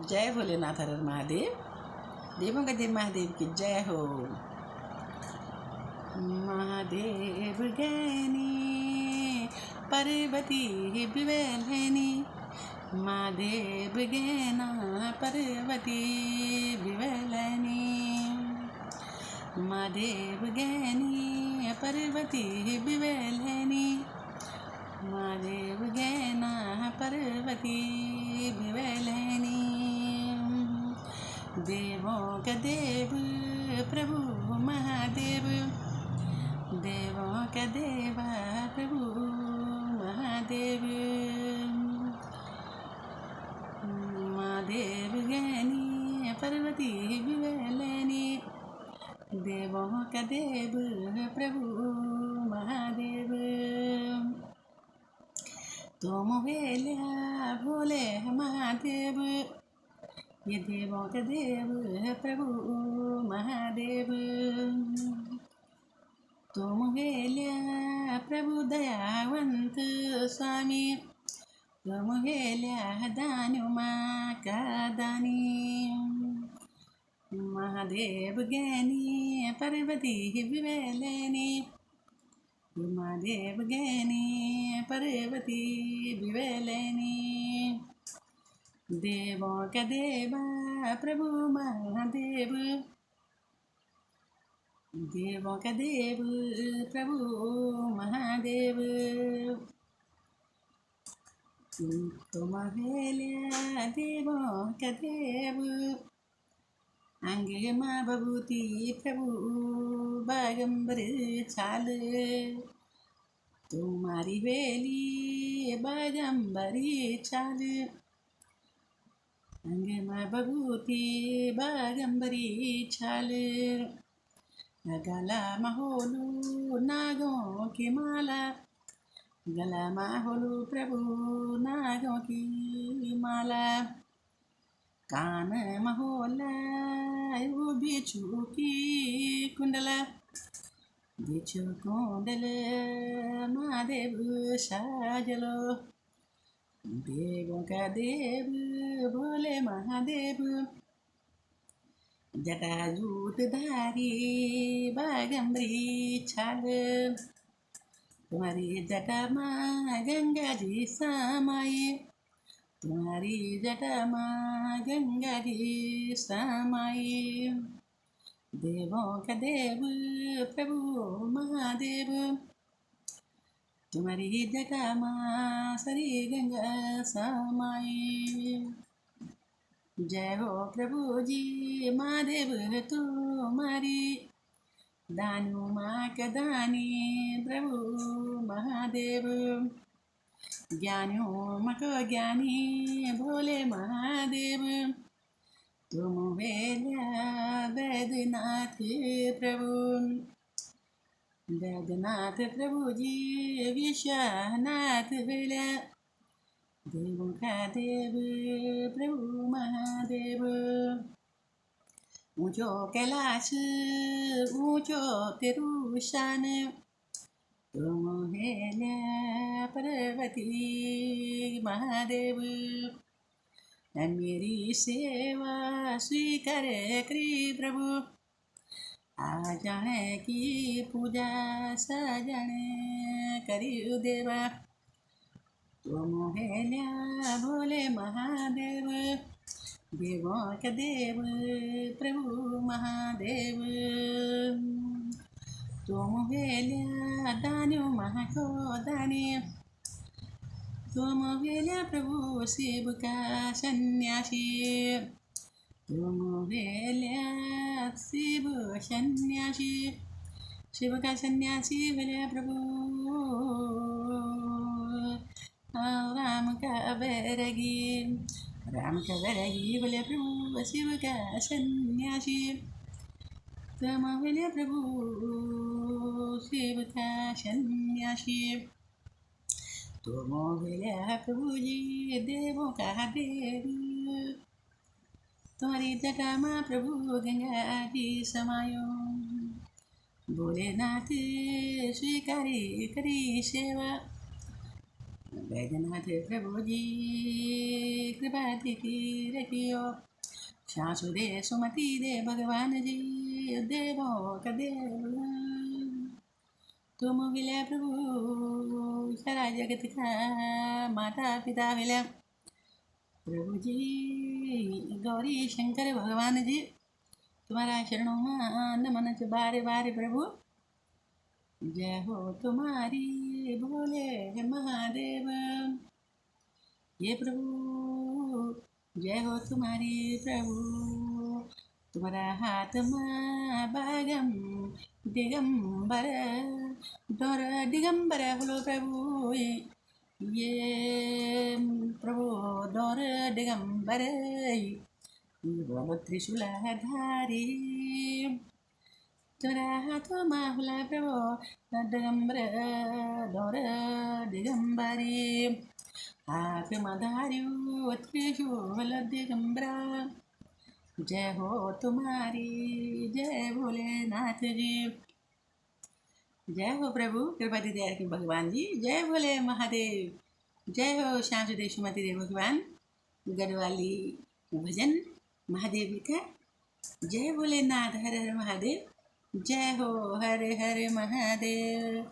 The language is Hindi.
जय भोलेनाथ हर हर महादेव। देवों का देव महादेव की जय हो। महादेव ज्ञानी पार्वती विवलनी, महादेव ज्ञाना पार्वती विवलनी, महादेव ज्ञानी पार्वती विवलनी, महादेव ज्ञाना पार्वती विवलनी। देवों का देव प्रभु महादेव, देवों का देवा प्रभु महादेव, महादेव ज्ञानी पार्वती विवलनी, देवों का देव प्रभु महादेव। तुम वेल्या भोले महादेव, ये देवों का देव प्रभु महादेव। तुम वेल्या प्रभु दयावंत स्वामी, तुम वेल्या दानुमा का दानी, महादेव ज्ञानी पार्वती विवलनी, महादेव ज्ञानी पार्वती विवलनी। देवों का देवा प्रभु महादेव, देवों का देव प्रभु महादेव। तुम वेल्या देवों का देव, अंगे माँ बबूती प्रभु बागंबर छाल, तुम्हारी बेली बागंबरी छाल, अंगे माँ बबूती बागंबरी छाल। गला महोलू नागों की माला, गला महोलू प्रभु नागों की माला, कान महोला बिच्छू की कुंडला, बिच्छू कुंडल महादेव साजलो। देवों का देव भोले महादेव, जटाजूट धारी बागंबरी छाल, तुम्हारी जटा माँ गंगा जी समाई, तुम्हारी जटा माँ गंगा जी समाई। देवों का देव प्रभु महादेव, तुम्हारी जटा माँ श्री गंगा समाई। जय हो प्रभु जी महादेव तुम्हारी, दानु माँ का दानी प्रभु महादेव। ज्ञानियों मक ज्ञानी भोले महादेव, तुम वेल्या वैद्यनाथ प्रभु, वैद्यनाथ प्रभु जी विश्वनाथ वेल्या, देवों का देव प्रभु महादेव। ऊंचो कैलाश ऊंचो तेरू शान, तुम वेल्या पार्वती महादेव। मेरी सेवा स्वीकार करी प्रभु, आ जाने की पूजा सजने करी देवा। तुम वेल्या भोले महादेव, देवों का देव प्रभु महादेव। तुम वेल्या दान्यो महाको दानी, तुम वेल्या प्रभु शिव का सन्यासी, तुम वेल्या शिव सन्यासी, शिव का सन्यासी वेल्या प्रभु। राम का वैरागी, राम का वैरागी वेल्या प्रभु शिव का सन्यासी, तुम वेल्या प्रभु शिव का सन्यासी। तुम वेल्या प्रभु जी देवों का देव, तुम्हारी जटा माँ प्रभु गंगा जी समायो। भोलेनाथ स्वीकारी करी सेवा, बैद्यनाथ प्रभु जी कृपा रखियो। शासुदे सुमति दे भगवान जी देवों का देव। तुम विलय प्रभु सारा जगत का माता पिता विलय प्रभु जी गौरी शंकर भगवान जी तुम्हारा शरणों में नमन बारे बारे प्रभु। जय हो तुम्हारी भोले महादेव। ये प्रभु जय हो तुम्हारी प्रभु। तुम्हारा हाथ में भागम दिगंबर डोर दिगंबर बोलो प्रभु। ये प्रभु डोर दिगंबर बोलो त्रिशूलधारी। तुम्हारा हाथों में हुला प्रभु दिगंबर डोर दिगंबरी। हाथ में धारियो त्रिशूल दिगंबरा। जय हो तुम्हारी जय भोलेनाथ जी। जय हो प्रभु कृपा दीदी के भगवान जी। जय भोले महादेव। जय हो श्याम सुदेश सुमति देव भगवान। गढ़वाली भजन महादेव का। जय भोलेनाथ हर हर महादेव। जय हो हर हर महादेव।